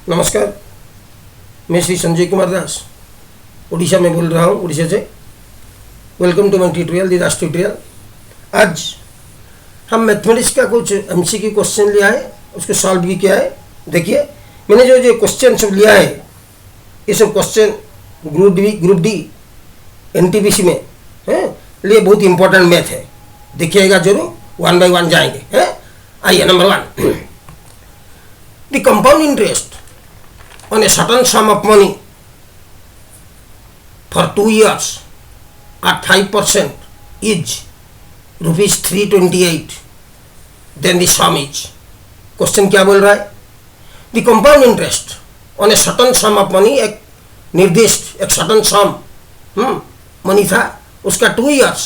नमस्कार, मैं श्री संजय कुमार दास उड़ीसा में बोल रहा हूँ, उड़ीसा से। Welcome to my tutorial, the Das tutorial. आज हम मैथमेटिक्स का कुछ एमसीक्यू क्वेश्चन लिया है, उसको सॉल्व भी किया है। देखिए, मैंने जो क्वेश्चन सब लिया है, ये सब क्वेश्चन ग्रुप डी एनटीपीसी में है लिए बहुत इंपॉर्टेंट मैथ है। देखिएगा जरूर, वन बाय वन जाएंगे। है आइए, number 1, the compound interest on a certain sum of money for 2 years at 5% is rupees 328, then the sum is। Question क्या बोल रहा है? The compound interest on a certain some of money, एक निर्दिष्ट एक सर्टन सम मनी था, उसका 2 years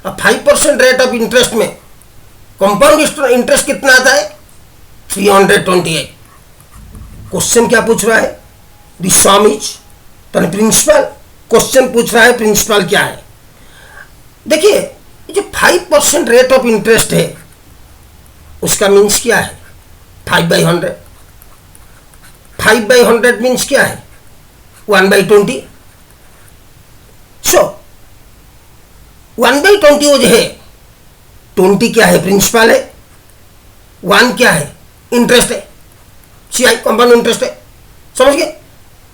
और 5% रेट ऑफ इंटरेस्ट में कंपाउंड इंटरेस्ट कितना आता है? 328। क्वेश्चन क्या पूछ रहा है? द सम इज, तो प्रिंसिपल क्वेश्चन पूछ रहा है प्रिंसिपल क्या है। देखिए, जो 5% रेट ऑफ इंटरेस्ट है उसका मीन्स क्या है? 5/100। 5/100 मीन्स क्या है? 1/20। सो 1/20 वो जो है, 20 क्या है? प्रिंसिपल है। 1 क्या है? इंटरेस्ट है, सीआई कंपाउंड इंटरेस्ट है। समझ गए?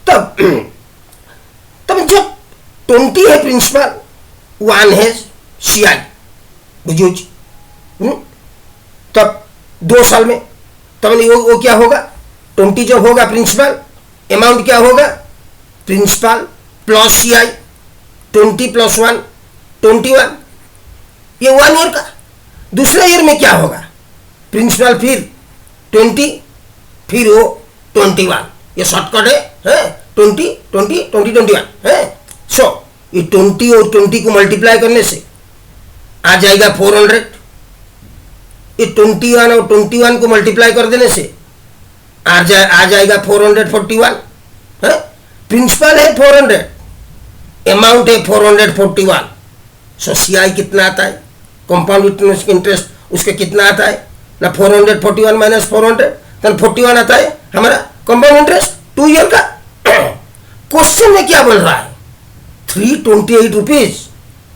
तब जब 20 है प्रिंसिपल, 1 है सीआई, बुझिए। तब 2 साल में तब वो क्या होगा? 20 जब होगा प्रिंसिपल, अमाउंट क्या होगा? Principal plus CI, 20 + 1 21। ये 1 ईयर का। दूसरे ईयर में क्या होगा? प्रिंसिपल फिर 20, फिर वो 21। ये शॉर्टकट है 20 20 20 21 है। सो ये 20 और 20 को मल्टीप्लाई करने से आ जाएगा 400। ये 21 और 21 को मल्टीप्लाई कर देने से आ जाएगा 441 है। प्रिंसिपल है 400, अमाउंट है 441। सो सीआई कितना आता है? कंपाउंड इंटरेस्ट उसके कितना आता है ना? 441 माइनस 400, तो 41 आता है हमारा कंपाउंड इंटरेस्ट 2 ईयर का। क्वेश्चन में क्या बोल रहा है? 328 रुपीज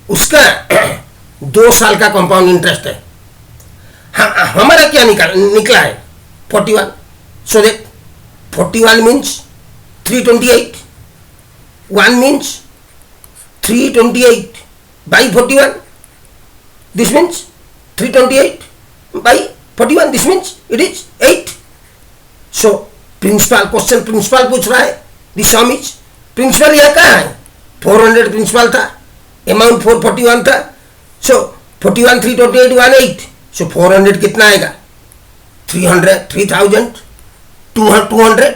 उसका 2 साल का कंपाउंड इंटरेस्ट है। हमारा क्या निकला है? 41। So that 41 means 328, 1 means 328 by 41, this means 328 by 41, this means it is 8। So principal question principal पूछ रहा है, द सम इज। प्रिंसिपल यह कहाँ है? 400 प्रिंसिपल था, अमाउंट 441 था। सो 41 328 18। सो 400 कितना आएगा? 300 3000 200।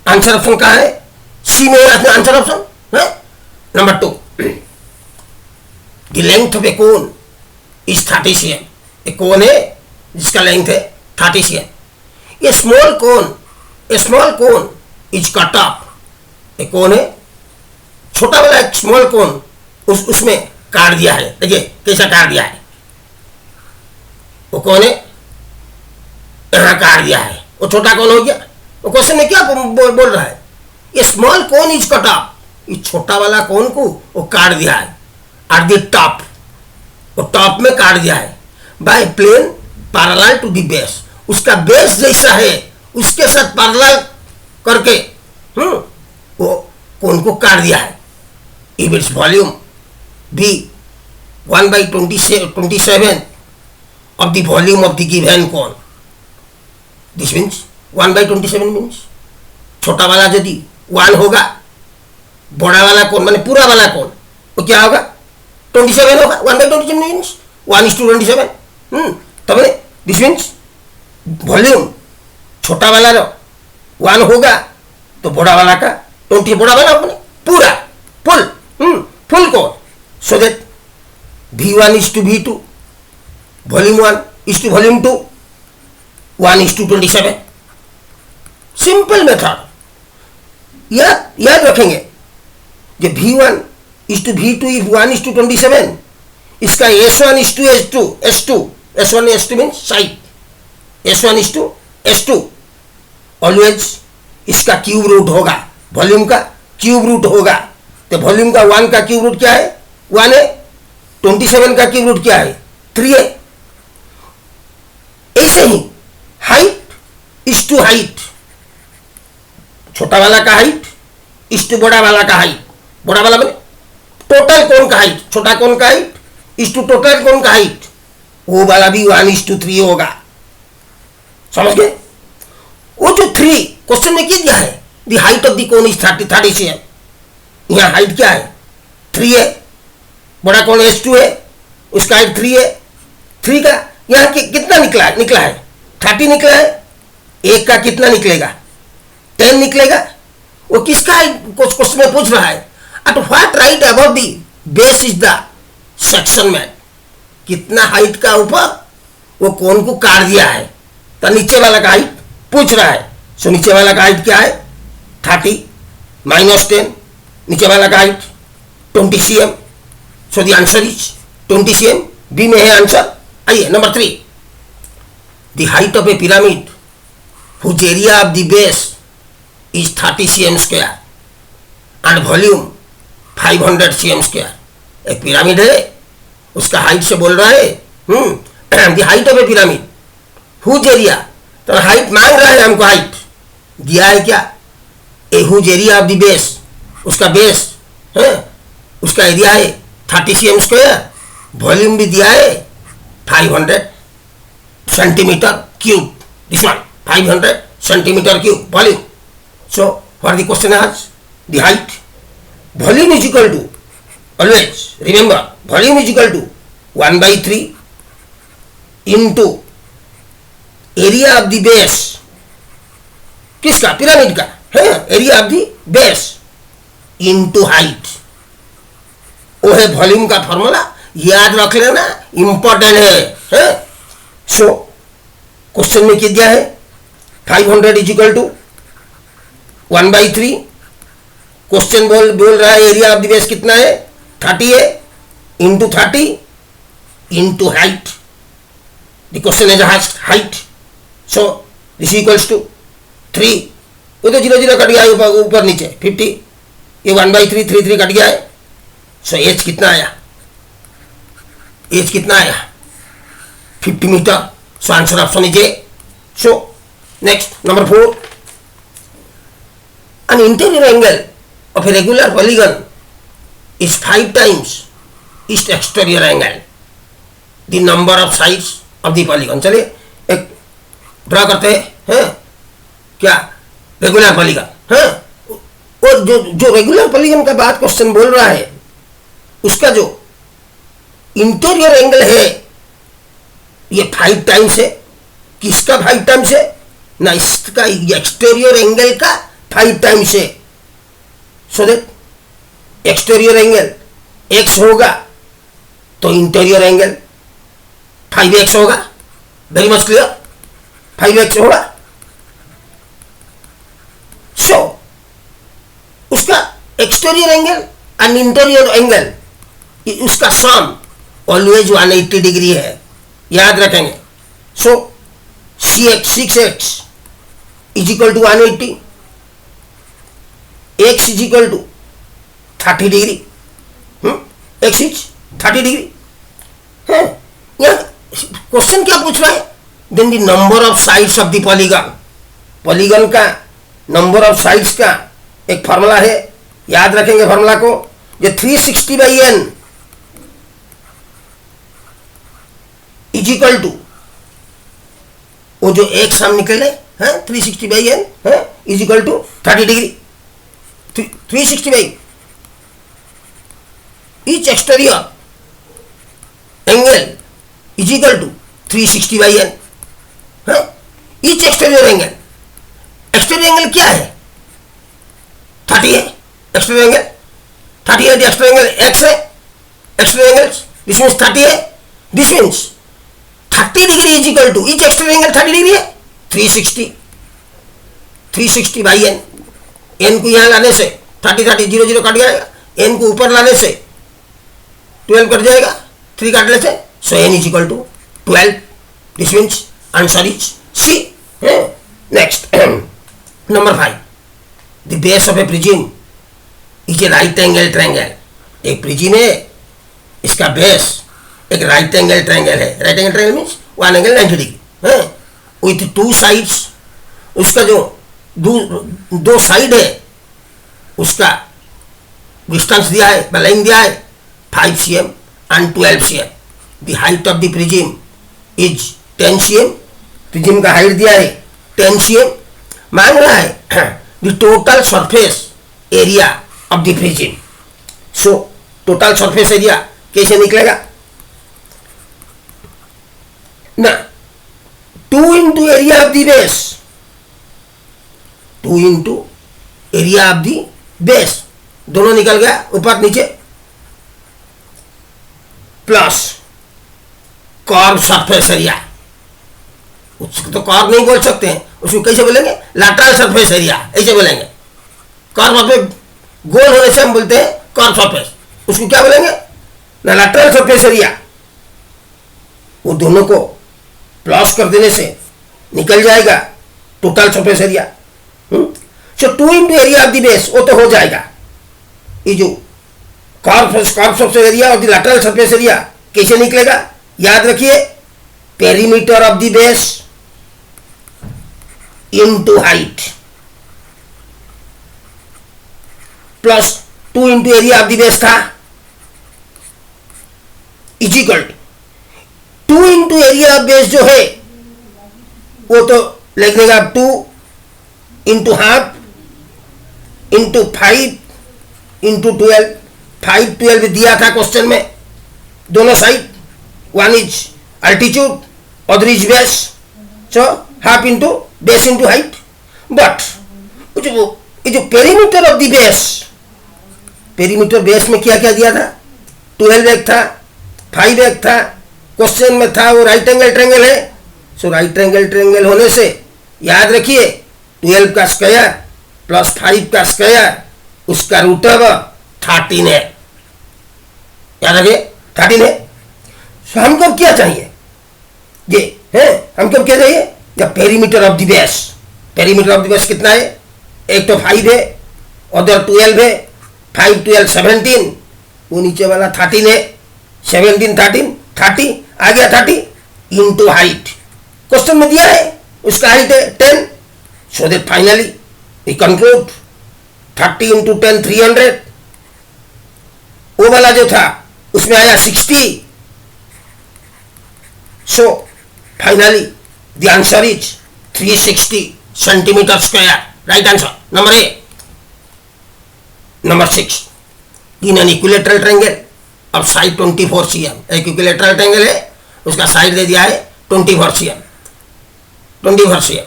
आंसर ऑप्शन कहाँ है? सी में आंसर ऑप्शन है। Number 2, the length of A cone is 30 cm। एक कोन है जिसका लेंथ है 30 cm। A small cone is cut off। एक कोन है, छोटा वाला एक स्मॉल कोन उसमें काट दिया है। देखिए कैसा काट दिया है। वो कौन है? यहाँ काट दिया है, वो छोटा कौन हो गया। वो क्वेश्चन में क्या बोल रहा है? ये small cone is cut off, ये छोटा वाला कोन को वो काट दिया है एट द टॉप, वो टॉप में काट दिया है by plane parallel to the base. उसका बेस जैसा है उसके साथ पैरेलल करके वो कोन को काट दिया है। If its volume be 1/27 of the volume of the given cone, this means 1/27 means छोटा वाला यदि 1 होगा, बड़ा वाला कोन माने पूरा वाला कोन वो क्या होगा? 27 होगा। 1/27 मीन्स 1:27। तब दिस मीन्स वॉल्यूम छोटा वाला 1 होगा तो बड़ा वाला का 20, बड़ा वाला पूरा full cone. So that V1 is to V2, volume 1 is to volume 2, 1 is to 27। Simple method याद रखेंगे। जो V1 is to V2 if 1 is to 27, इसका S1 is to S2, S1 S2 means side, S1 is to S2, always इसका cube root होगा, volume का cube root होगा। तो volume का 1 का क्यूब रूट क्या है? 1 है। 27 का क्यूब रूट क्या है? 3 है। ऐसे ही हाइट इज टू हाइट, छोटा वाला का हाइट इज टू बड़ा वाला का हाइट, बड़ा वाला मैंने टोटल कोण का हाइट, छोटा कोण का हाइट इज टू टोटल कोण का हाइट, वो वाला भी 1:3 होगा। समझ गए? वो जो 3 क्वेश्चन में क्या दिया है, the height of the cone is 30 cm। यहाँ हाइट क्या है? 3 है। बड़ा कोण H2 है, उसका हाइट 3 है। 3 का यहाँ कितना निकला है? 30 निकला है। एक का कितना निकलेगा? 10 निकलेगा। वो किसका हाइट क्वेश्चन में पूछ रहा है? At what right above the base is the section made, कितना हाइट का ऊपर वो कोण को काट दिया है। तो नीचे वाला का हाइट पूछ रहा है। सो नीचे वाला का हाइट क्या है? 30 माइनस 10, नीचे वाला का height 20 cm। So the answer is 20 cm। B में है आंसर। आइए number 3, the height of a pyramid whose area of the base is 30 cm square and volume 500 cm square. एक पिरामिड है, उसका हाइट से बोल रहा है the height of a pyramid whose area, तो हाइट मांग रहा है हमको। हाइट दिया है क्या? A whose area of the base, उसका बेस है, उसका एरिया है 30 cm स्क्वायर, वॉल्यूम भी दिया है 500 centimetre cube. This one 500 centimetre cube volume. So what the question आज? The height, volume is equal to, always remember, volume is equal to 1/3 into area of the base, किसका? Pyramid का है, area of the base into height. वो है volume का formula, याद रख लेना, इंपॉर्टेंट है। सो क्वेश्चन में क्या दिया है? 500 इज इक्वल टू 1/3। क्वेश्चन बोल रहा है एरिया ऑफ द बेस कितना है? 30 है, into 30 into height. The question is height. So this equals to 3, वो तो 0 0 कट गया है ऊपर नीचे 50, ये 1/3 3 कट गया है। सो एच कितना आया? एच कितना आया? 50 metre. So answer option is A. So next number 4, an interior angle of a regular polygon is 5 times its exterior angle, the number of sides of the polygon। चलिए एक draw करते हैं क्या? Regular polygon है। और जो regular polygon का बात क्वेश्चन बोल रहा है, उसका जो इंटीरियर एंगल है ये 5 टाइम्स है। किसका 5 टाइम्स है? ना, इसका एक्सटीरियर एंगल का 5 टाइम्स है। So that exterior angle x होगा तो इंटीरियर एंगल 5x होगा। वेरी मच क्लियर, 5x होगा। सो उसका exterior angle and interior angle, उसका सम ऑलवेज 180 डिग्री है, याद रखेंगे। So 6x is equal to 180, x is equal to 30 degree. x is 30 degree है। यहाँ क्वेश्चन क्या पूछ रहा है? Then the number of sides of the polygon, polygon का नंबर ऑफ साइड्स का एक फार्मूला है, याद रखेंगे फार्मूला को। ये 360/n इज इक्वल टू, वो जो x हम निकले हैं 360/n है is equal to 30 degree. 360 each exterior angle is equal to 360/n है। each exterior angle, exterior angle क्या है? 30 है exterior angle, 30 है। exterior angle x है, exterior angle this means 30 है। this means 30 degree is equal to, each exterior angle 30 degree है, 360/n। n को यहाँ लाने से 30 0 0 कट जाएगा, n को ऊपर लाने से 12 कट जाएगा, 3 काटने से। So n is equal to 12। This means answer is C. Next number 5, the base of a prism is A right angle triangle. एक प्रिज्म है, इसका बेस एक राइट एंगल ट्रायंगल है। Right angle triangle means 1 angle 90 degree है with 2 sides. उसका जो दो साइड है उसका डिस्टेंस दिया है, लेंथ दिया है 5 cm and 12 cm। The height of the prism is 10 cm। Prism का हाइट दिया है 10 cm। मांग रहा है the total surface area of the prism. So total surface area कैसे निकलेगा ना, 2 into area of the base, 2 into area of the base, दोनों निकल गया ऊपर नीचे, प्लस कर्व सरफेस एरिया। उसको तो कर्व नहीं बोल सकते हैं, उसको कैसे बोलेंगे, लैटरल सरफेस एरिया ऐसे बोलेंगे। कर्व पे गोल होने से हम बोलते हैं कर्व सरफेस, उसको क्या बोलेंगे ना, लैटरल सरफेस एरिया। वो दोनों को प्लस कर देने से निकल जाएगा total surface area. So 2 into area of the base, वो तो हो जाएगा। ये जो कर्व सरफेस एरिया और द लैटरल सरफेस एरिया कैसे निकलेगा, याद रखिए, perimeter of the base into height plus 2 into area of the base था is equal to 2 into area of base जो है वो तो लिख देगा 2 इंटू हाफ इंटू 5 इंटू 12। 5 12 दिया था क्वेश्चन में, दोनों side, one is altitude other is base, so half into base into height. But ये जो perimeter of the base, perimeter base में क्या क्या दिया था, 12 एक था, 5 एक था, क्वेश्चन में था वो राइट एंगल ट्रायंगल है। सो राइट एंगल ट्रायंगल होने से याद रखिए 12 का स्क्वायर प्लस 5 का स्क्वायर उसका रूट ओवर 13 है। याद रखिए 13 है। सो हमको क्या चाहिए, ये है हमको क्या चाहिए, जब perimeter of the base, perimeter of the base कितना है, एक तो 5 है, अदर 12 है, 5 12 17, वो नीचे वाला 13 है, 17 13 30 आ गया 30 इंटू हाइट। क्वेश्चन में दिया है उसका हाइट है 10। So that finally we conclude 30 into 10 300। वो वाला जो था उसमें आया 60। So finally the answer is 360 centimetre square. Right answer number A. Number 6, in an equilateral triangle of side 24 cm। एक इक्विलेटरल ट्रायंगल है, उसका साइड दे दिया है 24 cm। 24 cm।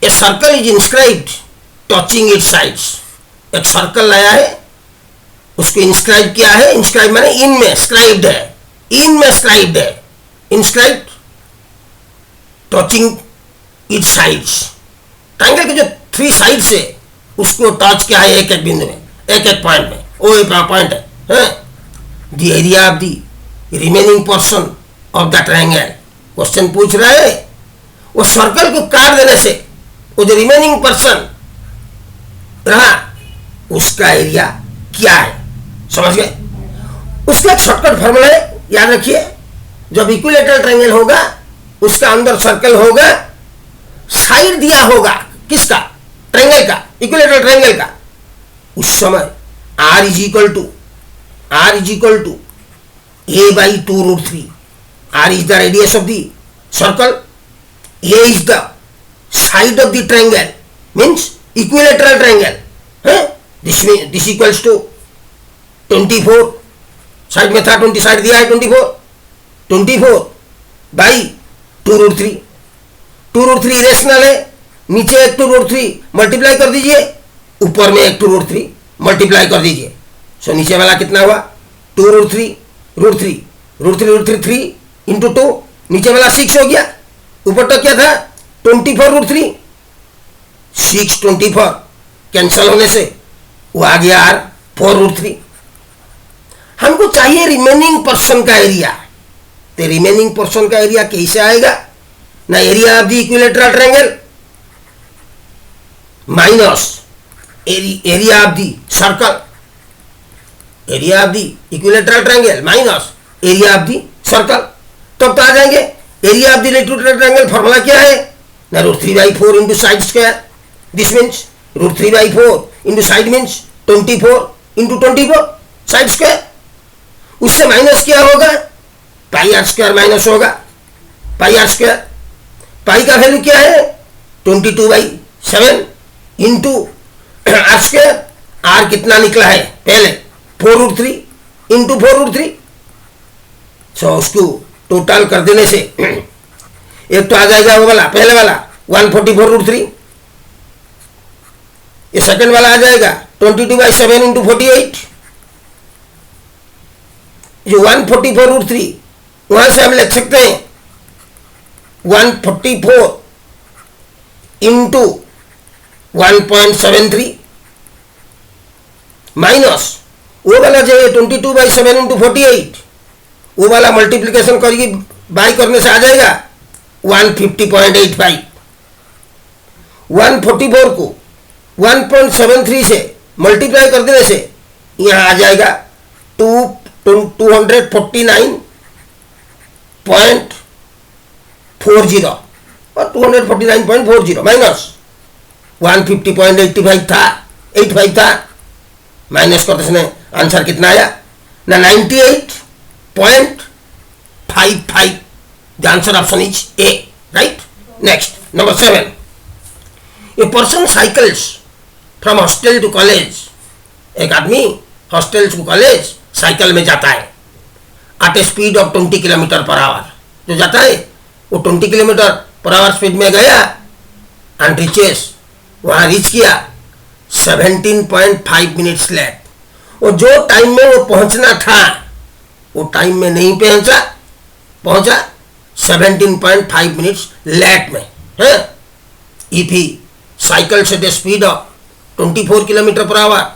A circle is inscribed touching it's sides. एक circle लाया है, उसको inscribe किया है, इंस्क्राइब माने इन में स्क्राइब्ड है, इन में स्क्राइब्ड है, inscribed touching it's sides. Triangle के जो 3 साइड्स है उसको टच किया है एक एक बिंदु में, एक एक पॉइंट में, वो एक पॉइंट है। The area of the remaining portion of the triangle. Question पूछ रहा है वो सर्कल को काट देने से वो जो रिमेनिंग पोर्शन रहा उसका एरिया क्या है, समझ गए। उसका एक शॉर्टकट फॉर्मूला है, याद रखिए, जब इक्विलेटरल ट्रायंगल होगा उसका अंदर सर्कल होगा, साइड दिया होगा किसका, ट्रायंगल का, इक्विलेटरल ट्रायंगल का, उस समय r is equal to a by 2 root 3। r is the radius of the circle, a is the side of the triangle, means equilateral triangle। this equals to 24, side में था 20, side दिया है 24 by 2 root 3। 2 root 3 rational है, नीचे एक 2 root 3 multiply कर दीजिए, ऊपर में एक 2 root 3 मल्टीप्लाई कर दीजिए। सो नीचे वाला कितना हुआ, 2 root 3 रूट 3 3 इंटू 2, नीचे वाला 6 हो गया, ऊपर तक क्या था 24 रूट 3, 6 24 कैंसल होने से वो आ गया r 4 रूट 3। हमको चाहिए रिमेनिंग पोर्शन का एरिया। तो रिमेनिंग पोर्शन का एरिया कैसे आएगा ना, area of the equilateral triangle minus area of the circle, area of the equilateral triangle minus area of the circle. तो अब तो आ जाएंगे area of the equilateral triangle formula क्या है ना, √3/4 into side square. This means √3/4 into side means 24 into 24 side square. उससे minus क्या होगा, पाई आर स्क्वायर माइनस होगा, पाई आर स्क्वायर। पाई का वैल्यू क्या है 22/7 इंटू आर स्क्वायर। आर कितना निकला है पहले 4√3 इंटू 4√3। सो उसको टोटल कर देने से एक तो आ जाएगा वो वाला पहले वाला 144√3, ये सेकंड वाला आ जाएगा 22/7 इंटू 48। जो 144√3 वहां से हम लिख सकते हैं 144 इंटू 1.73 माइनस वो वाला जो है 22/7 इंटू 48, वो वाला मल्टीप्लीकेशन करिए बाई करने से आ जाएगा 150.85। 144 को 1.73 से मल्टीप्लाई कर देने से यहां आ जाएगा 249.40 और 249.40 माइनस 150.85 था, 85 था, माइनस करते समय आंसर कितना आया ना 98.55। The answer option is A, right. Next number 7, a person cycles from hostel to college. एक आदमी हॉस्टल टू कॉलेज साइकिल में जाता है at a speed of 20 kilometre per hour. जो जाता है वो 20 किलोमीटर पर आवर स्पीड में गया एंड रिचेस, वहां रीच किया 17.5 मिनट्स लेट। और जो टाइम में वो पहुंचना था वो टाइम में नहीं पहुंचा 17.5 मिनट्स लेट में है। इफ ही साइकिल से the speed of 24 kilometre per our,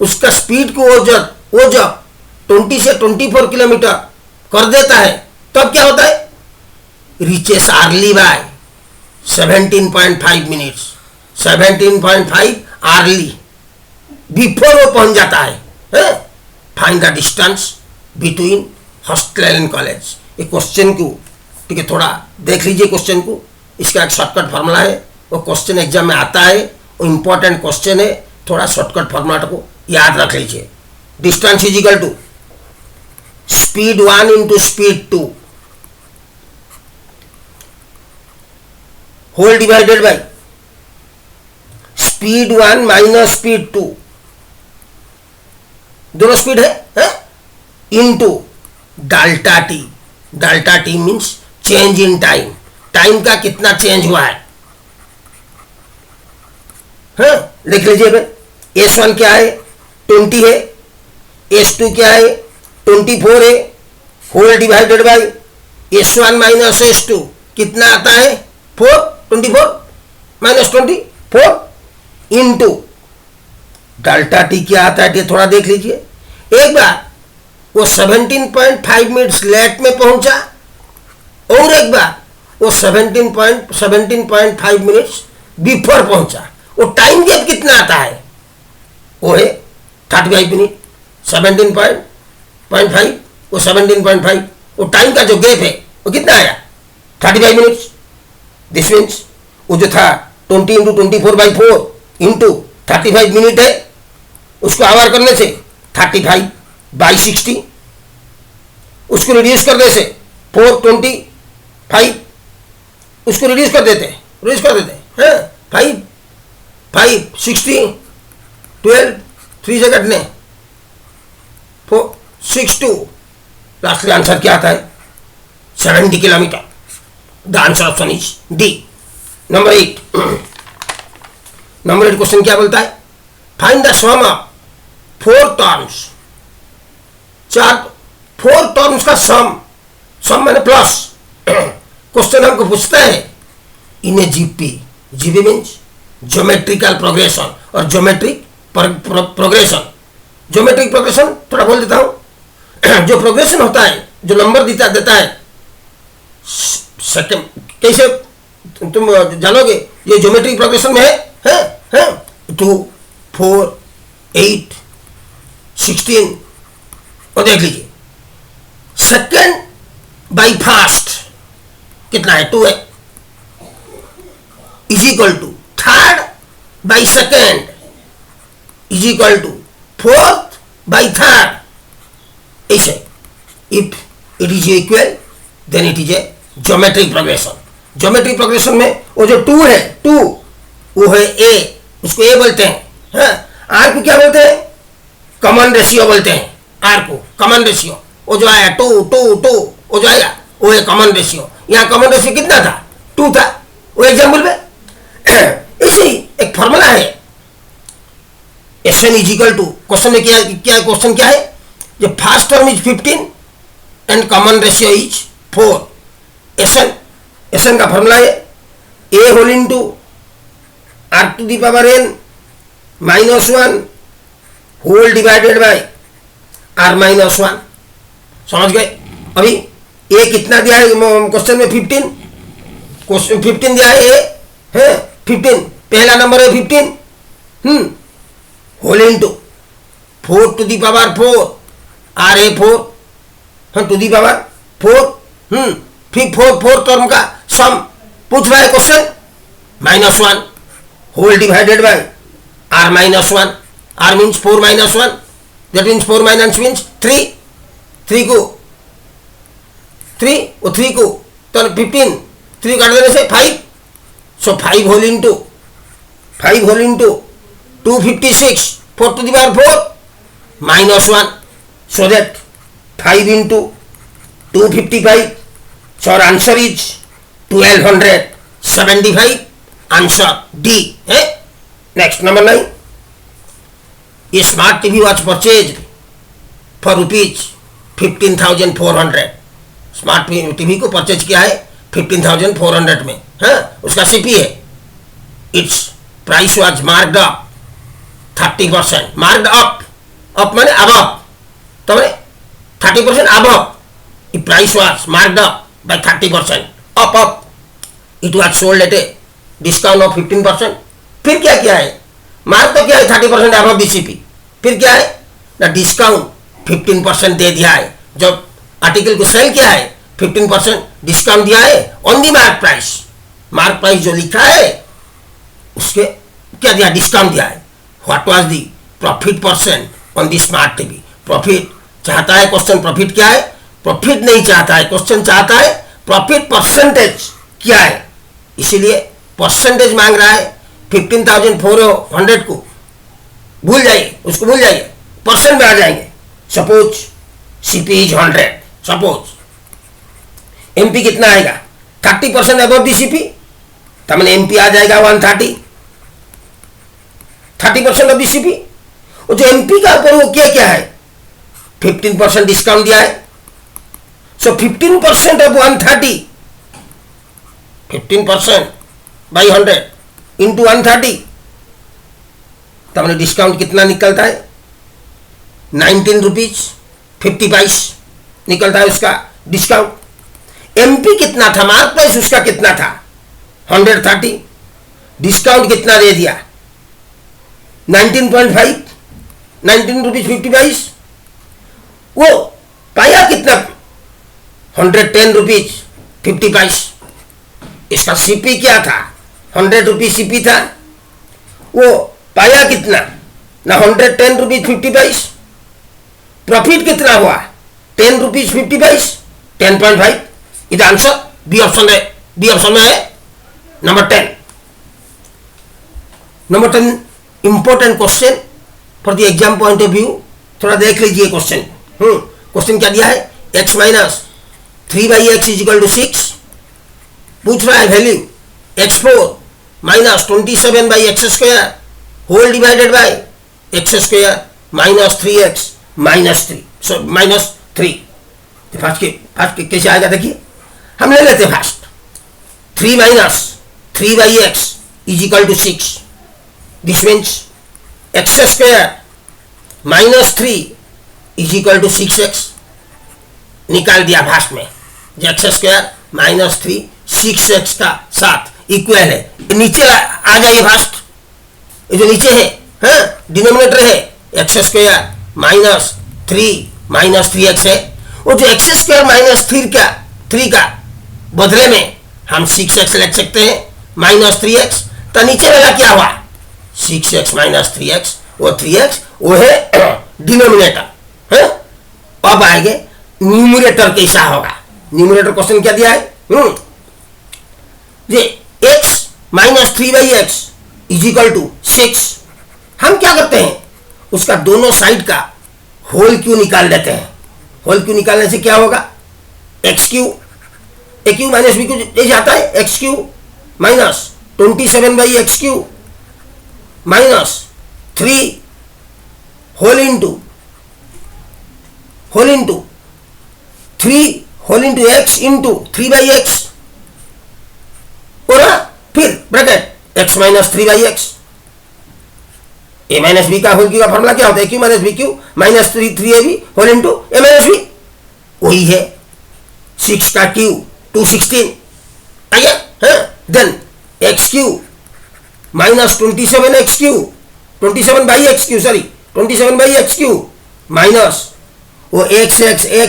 उसका स्पीड को वो जब 20 से 24 किलोमीटर कर देता है तब क्या होता है, reaches early by 17.5 minutes, 17.5 early, before वो पहुंच जाता है। Find the distance between hostel and college. ये क्वेश्चन को ठीक है थोड़ा देख लीजिए क्वेश्चन को, इसका एक शॉर्टकट फार्मूला है, वो क्वेश्चन एग्जाम में आता है, वो इंपॉर्टेंट क्वेश्चन है, थोड़ा शॉर्टकट फार्मूला को याद रख लीजिए। Distance is equal to speed 1 into speed 2 whole divided by speed 1 minus speed 2, दोनों स्पीड है into delta t. Delta t means change in time, time का कितना चेंज हुआ है। लिख लीजिए भाई, S1 क्या है 20 है, S2 क्या है 24 है, whole divided bye S1 minus S2 कितना आता है 4, 24 माइनस 24 इंटू डेल्टा टी क्या आता है, थोड़ा देख लीजिए। एक बार वो 17.5 मिनट्स लेट में पहुंचा और एक बार वो 17.5 मिनट्स बिफोर पहुंचा। वो टाइम गैप कितना आता है, वो है 35 मिनट। 17.5 वो 17.5, वो टाइम का जो गैप है वो कितना आया 35 मिनट्स। दिस मीन्स वो जो था 20 इंटू 24/4 इंटू 35 मिनट है, उसको आवर करने से 35/60, उसको रिड्यूस कर देने से 425, उसको रिड्यूस कर देते हैं 5 60 12 3 से कटने 4 6 2, लास्टली आंसर क्या आता है 70 kilometre. The answer option is D. Number 8 question क्या बोलता है, find the sum of 4 terms. 4 terms का सम मैंने प्लस। क्वेश्चन हमको पूछता है in a GP means geometrical progression और ज्योमेट्रिक प्रोग्रेशन। ज्योमेट्रिक प्रोग्रेशन थोड़ा बोल देता हूं। जो प्रोग्रेशन होता है, जो नंबर देता है सेकंड, कैसे तुम जानोगे ये ज्योमेट्रिक प्रोग्रेशन में है है 2 4 8 16 और देख लीजिए सेकेंड बाई फास्ट कितना है 2 है is equal to third by second is equal to fourth by third ऐसे if it is equal then it is a geometric progression geometric progression में वो जो 2 है 2 वो है ए उसको ए बोलते हैं आर को क्या बोलते हैं कॉमन रेशियो बोलते हैं आर को कॉमन रेशियो वो जो आया 2 2 2 वो जो आया वो है कॉमन रेशियो यहाँ कॉमन रेशियो कितना था 2 था वो एग्जाम्पल में इसी एक फॉर्मूला है S N is equal to question में क्या क्वेश्चन क्या है जो first term is 15 and common ratio is 4 S N का फॉर्मूला है A whole into R to the power N -1 whole divided by are -1 समझ गए अभी ए कितना दिया है क्वेश्चन में 15 क्वेश्चन 15 दिया है 15 पहला नंबर है 15 whole into 4 to the power 4 r a 4 to the power 4 फिर 4 टर्म का सम पूछ रहा है question -1 whole divided by are -1 r means 4 -1 that means 4 minus means 3 को 3 को तो 15 3 काट देने से 5 so 5 whole into 256 4 to the power 4 -1 so that 5 into 255 so our answer is 1275 answer D है next number 9 ये smart TV watch purchase for ₹15,400 smart TV को purchase किया है 15,400 में उसका सीपी है it's price was marked up 30% marked up माने above तो मैंने 30% above price was marked up by 30% up it was sold at a discount of 15%। फिर क्या किया है मार्क तो क्या है 30% अबव बीसीपी फिर क्या है ना डिस्काउंट 15% दे दिया है जब आर्टिकल को सेल किया है 15% डिस्काउंट दिया है ऑन दी मार्क प्राइस जो लिखा है उसके क्या दिया डिस्काउंट दिया है what was the profit percent on the smart TV profit चाहता है क्वेश्चन प्रॉफिट क्या है प्रॉफिट नहीं चाहता है क्वेश्चन चाहता है प्रॉफिट परसेंटेज क्या है इसीलिए परसेंटेज मांग रहा है 15,400 को भूल जाइए उसको भूल जाइए परसेंट में आ जाएंगे suppose CP is 100 suppose MP कितना आएगा 30% अबव दी सीपी तो मैंने एमपी आ जाएगा 130 30% ऑफ दी सीपी वो जो एमपी का ऊपर वो क्या है 15% डिस्काउंट दिया है सो 15% ऑफ 130 15% बाई 100 इंटू 130 तो मैंने डिस्काउंट कितना निकलता है 19 रुपीज 50 पैस निकलता है उसका डिस्काउंट एमपी कितना था मार्क प्राइस उसका कितना था 130 डिस्काउंट कितना दे दिया 19.5 19 रुपीज 50 पैस वो पाया कितना 110 रुपीज 50 पैस इसका सीपी क्या था 100 रुपीज सीपी था वो पाया कितना ना 110 रुपीज 50 पैस प्रॉफिट कितना हुआ 10 रुपीज 50 पैस 10.5 इधर आंसर बी ऑप्शन में है number 10 important question for the exam point of view थोड़ा देख लीजिए क्वेश्चन क्वेश्चन क्या दिया है x minus 3/x is equal to 6 पूछ रहा है value x4 minus 27/x square whole divided by x square minus 3x minus 3 so minus 3 first कैसे आएगा देखिए हम ले लेते हैं first 3 minus 3/x is equal to 6 this means x square minus 3 is equal to 6x निकाल दिया भाष्य में x स्क्वायर माइनस 3 6x का साथ इक्वल है नीचे आ जाइए भाष्य ये जो नीचे है, हाँ, डिनोमिनेटर है x square minus 3 minus 3x है, वो जो एक्स स्क्वायर माइनस 3 का बदले में हम 6x लिख सकते हैं माइनस 3x, तो नीचे वाला क्या हुआ 6x माइनस 3x, वो 3x वो है डिनोमिनेटर, है। अब आएंगे न्यूमरेटर कैसा होगा। न्यूमरेटर क्वेश्चन क्या दिया है, ये x minus 3/x is equal to 6। हम क्या करते हैं, उसका दोनों साइड का होल क्यू निकाल देते हैं। होल क्यू निकालने से क्या होगा, X cube, A cube minus B cube ये जाता है, X cube minus 27/x cube minus 3 whole into 3 whole into X into 3/x, और फिर bracket x minus 3/x। A minus B का होल क्यू का फॉर्मूला क्या होता है, cube minus B cube minus 3ab whole into A minus B, वही है 6 का क्यू 216 आ गया, then X cube minus 27x Q 27/x Q sorry 27/x cube minus वो x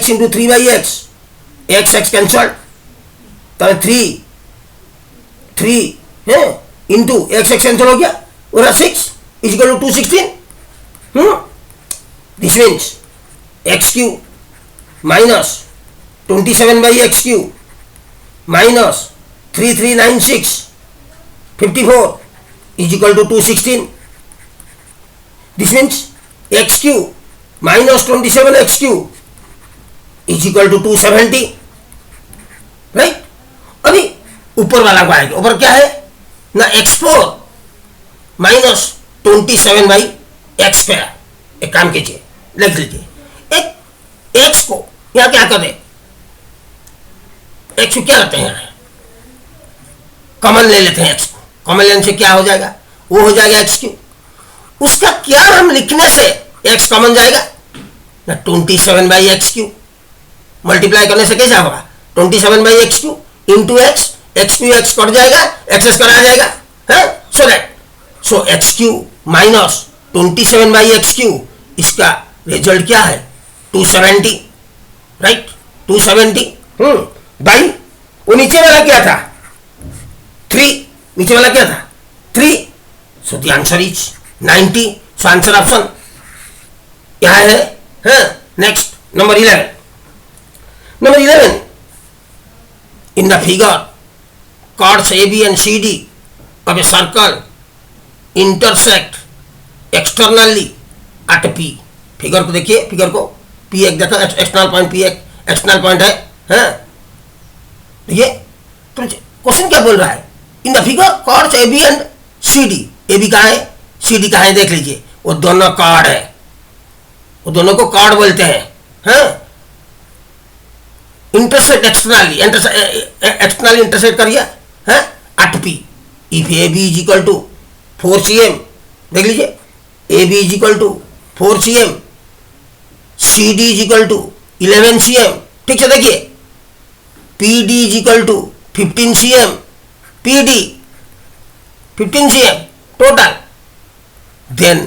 into 3/x, x cancel, तो 3 है इंटू x कैंसल हो गया, और 6 is equal to 216। This means x cube minus 27/x cube minus 3396 54 is equal to 216. This means x cube minus 27x cube is equal to 270. Right, अभी ऊपर वाला को आएगा। ऊपर क्या है ना, x4 माइनस 27/x²। एक काम कीजिए, लिख लीजिए, एक x को यहां क्या कर दे, x को क्या करते हैं, यहां कॉमन ले लेते हैं, x को कॉमन लेने से क्या हो जाएगा, वो हो जाएगा एक्स क्यू। उसका क्या हम लिखने से x कॉमन जाएगा ना, 27/x क्यू मल्टीप्लाई करने से कैसा होगा 27/x Q into x, x Q x cut जाएगा, एक्स स्क्वायर आ जाएगा, है। So that so x cube minus 27/x Q, इसका रिजल्ट क्या है 270, राइट 270 बाई वो नीचे वाला क्या था 3, नीचे वाला क्या था 3, सो the answer is 90। So answer option क्या है। Next number 11 in the figure chords AB and CD of a circle intersect externally at P। Figure को देखिए, फिगर को P एक देखो, एक्सटर्नल पॉइंट P एक एक्सटर्नल पॉइंट है। देखिए तो क्वेश्चन क्या बोल रहा है, in the figure chords AB and CD, AB कहाँ है CD कहाँ है देख लीजिए, वो दोनों कॉर्ड है, वो दोनों को कॉर्ड बोलते हैं। इंटरसेक्ट एक्सटर्नली, एक्सटर्नली इंटरसेक्ट करिए at P। If AB is equal to 4 cm, देख लीजिए AB is equal to 4 cm, CD is equal to 11 cm, ठीक से देखिए PD is equal to 15 cm, PD 15 cm total, then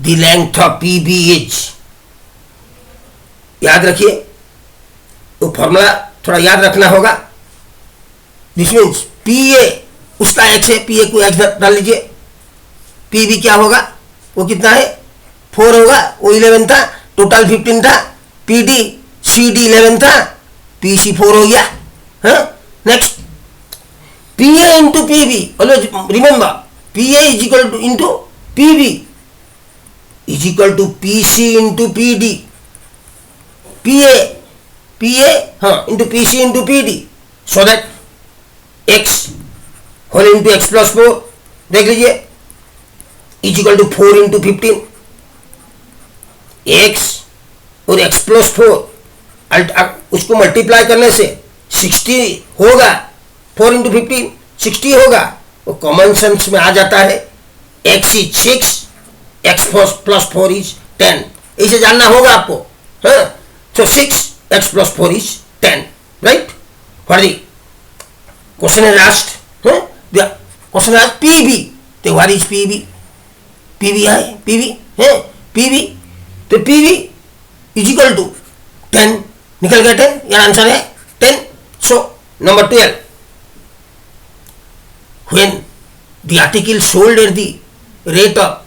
the length of PB is, याद रखिए तो formula थोड़ा याद रखना होगा। दिस मीन्स PA उसका x है, PA को x डाल लीजिए, PB क्या होगा वो कितना है 4 होगा, वो 11 था, टोटल 15 था, PD CD 11 था, PC 4 हो गया। Next PA into PB, always remember PA is equal to into PB is equal to PC into PD, PA into PC into PD, so that x whole into x plus 4, देख लीजिए is equal to 4 into 15, x और x plus 4 उसको multiply करने से 60 होगा, 4 into 15 60 होगा, वो common sense में आ जाता है, x is 6, x plus 4 is 10, इसे जानना होगा आपको। सो 6x plus 4 is 10, right? For the question is asked, the question is asked PB. So what is PB? PV है, पीवी है, पीवी, तो पीवी इज इक्वल टू 10, निकल गया 10, यार आंसर है 10. So number 12, when the article sold at the rate of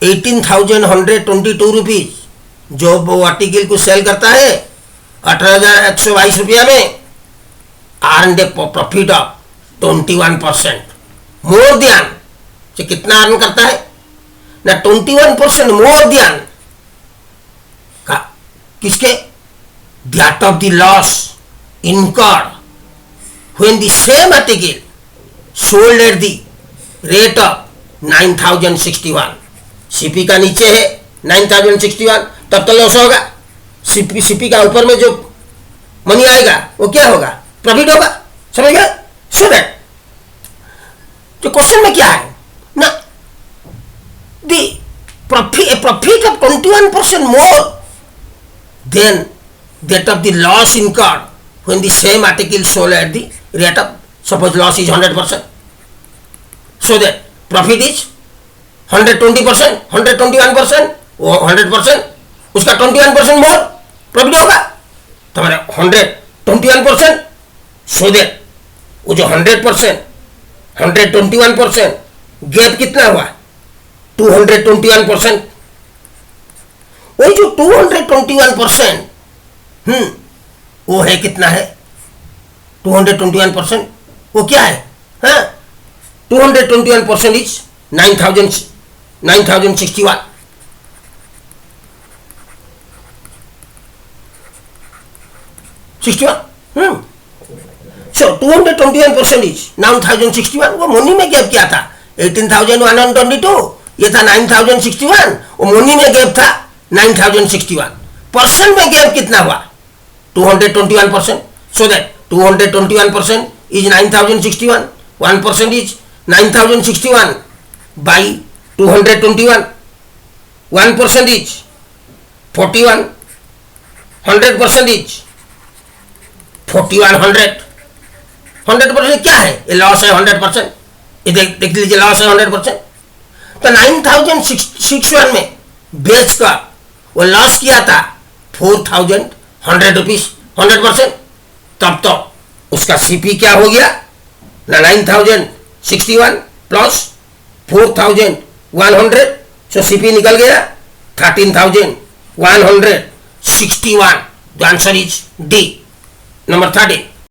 18,122 rupees, जो वो article को सेल करता है 18,122 रुपया में, earn A profit of 21%, more than, कितना अर्न करता है ना, 21% मोर देन का किसके, that of the loss incurred when the same article sold at the rate of 9,061. CP का नीचे है 9,061, तब तो लॉस होगा. सीपी का ऊपर में जो मनी आएगा वो क्या होगा, प्रॉफिट होगा. समझ गए. सो दैट जो क्वेश्चन में क्या है ना, the profit of 21% more than that of the loss incurred when the same article sold at the rate of, suppose loss is 100%, so that profit is 120%, 121%, वो 100%, उसका 21% मोर प्रॉफिट होगा. तो हमारा 121%, so that वो जो 100%, 121% गैप कितना हुआ, 221%. वो जो 221%, वो है कितना है, 221%, वो क्या है, हाँ, 221% इज 9,061. So 221% is 9,061. वो मोनी में गैप क्या था, 18,122, ये था 9,061. वो मोनी में गैप था 9,061. परसेंट में गैप कितना हुआ, 221%. So that 221% is 9,061. 1% is 9,061 by 221. 1% is 41. 100% is 4100. 100% क्या है, ये लॉस है 100%. ये देख लीजिए, लॉस है 100%. तो 9,061 में बेचकर वो लॉस किया था 4,100 रुपीज, 100%. तब तो उसका सीपी क्या हो गया ना, 9,061 प्लस 4,100, सो सीपी निकल गया 13,161. The answer is D, number 13.